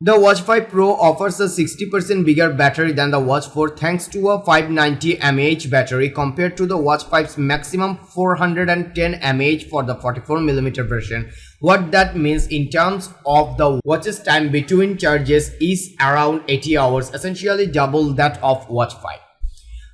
The Watch 5 Pro offers a 60% bigger battery than the Watch 4 thanks to a 590 mAh battery compared to the Watch 5's maximum 410 mAh for the 44mm version. What that means in terms of the watch's time between charges is around 80 hours, essentially double that of Watch 5.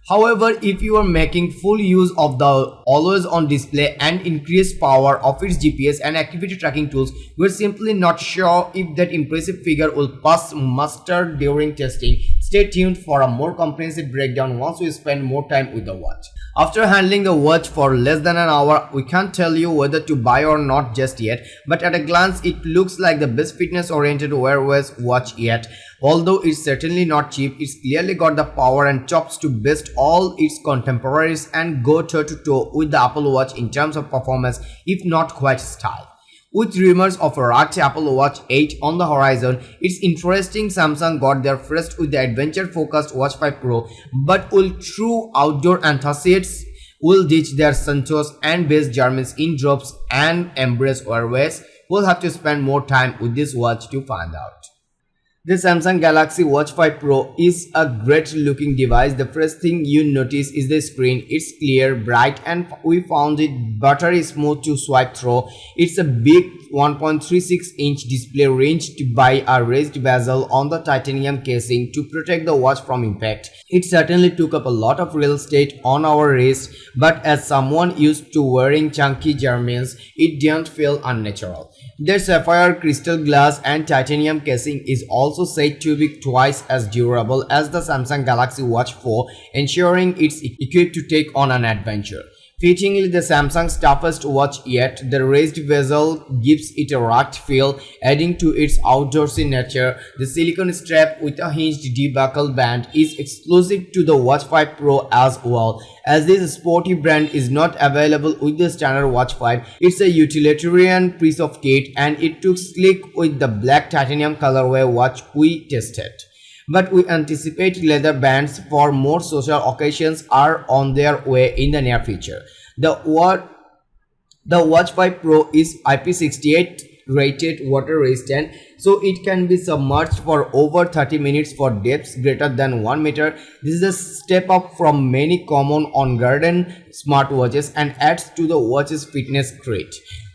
However, if you are making full use of the always-on display and increased power of its GPS and activity tracking tools, we're simply not sure if that impressive figure will pass muster during testing. Stay tuned for a more comprehensive breakdown once we spend more time with the watch. After handling the watch for less than an hour, we can't tell you whether to buy or not just yet, but at a glance it looks like the best fitness-oriented wearable watch yet. Although it's certainly not cheap, it's clearly got the power and chops to best all its contemporaries and go toe-to-toe with the Apple Watch in terms of performance, if not quite style. With rumors of a rugged Apple Watch 8 on the horizon, it's interesting Samsung got there first with the adventure-focused Watch 5 Pro, but will true outdoor enthusiasts will ditch their Santos and base Germans in drops and embrace Wearways? We'll have to spend more time with this watch to find out. The Samsung Galaxy Watch 5 Pro is a great looking device. The first thing you notice is the screen. It's clear, bright, and we found it buttery smooth to swipe through. It's a big 1.36-inch display ranged by a raised bezel on the titanium casing to protect the watch from impact. It certainly took up a lot of real estate on our wrist, but as someone used to wearing chunky Germans, it didn't feel unnatural. Their sapphire crystal glass and titanium casing is also said to be twice as durable as the Samsung Galaxy Watch 4, ensuring it's equipped to take on an adventure. Fittingly, the Samsung's toughest watch yet, the raised bezel gives it a rugged feel, adding to its outdoorsy nature. The silicone strap with a hinged debuckle band is exclusive to the Watch 5 Pro as well. As this sporty brand is not available with the standard Watch 5, it's a utilitarian piece of kit and it took slick with the black titanium colorway watch we tested. But we anticipate leather bands for more social occasions are on their way in the near future. The Watch 5 Pro is IP68 rated water resistant, so it can be submerged for over 30 minutes for depths greater than 1 meter. This is a step up from many common on-garden smartwatches and adds to the watch's fitness crate.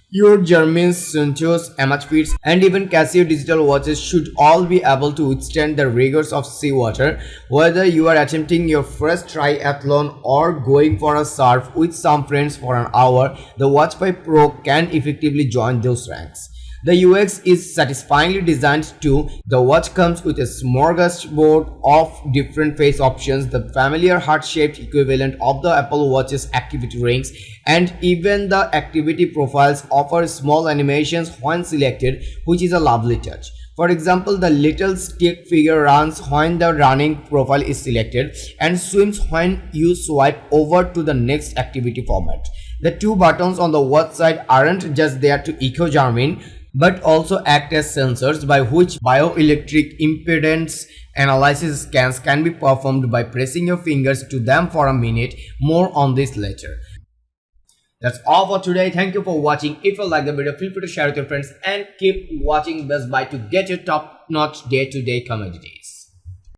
Your Germans, Santos, Amazfits, and even Casio digital watches should all be able to withstand the rigors of seawater. Whether you are attempting your first triathlon or going for a surf with some friends for an hour, the Watch 5 Pro can effectively join those ranks. The UX is satisfyingly designed too. The watch comes with a smorgasbord of different face options, the familiar heart-shaped equivalent of the Apple Watch's activity rings, and even the activity profiles offer small animations when selected, which is a lovely touch. For example, the little stick figure runs when the running profile is selected and swims when you swipe over to the next activity format. The two buttons on the watch side aren't just there to echo Garmin, but also act as sensors by which bioelectric impedance analysis scans can be performed by pressing your fingers to them for a minute. More on this later. That's all for today. Thank you for watching. If you like the video, feel free to share with your friends and keep watching Best Buy to get your top-notch day-to-day commodity.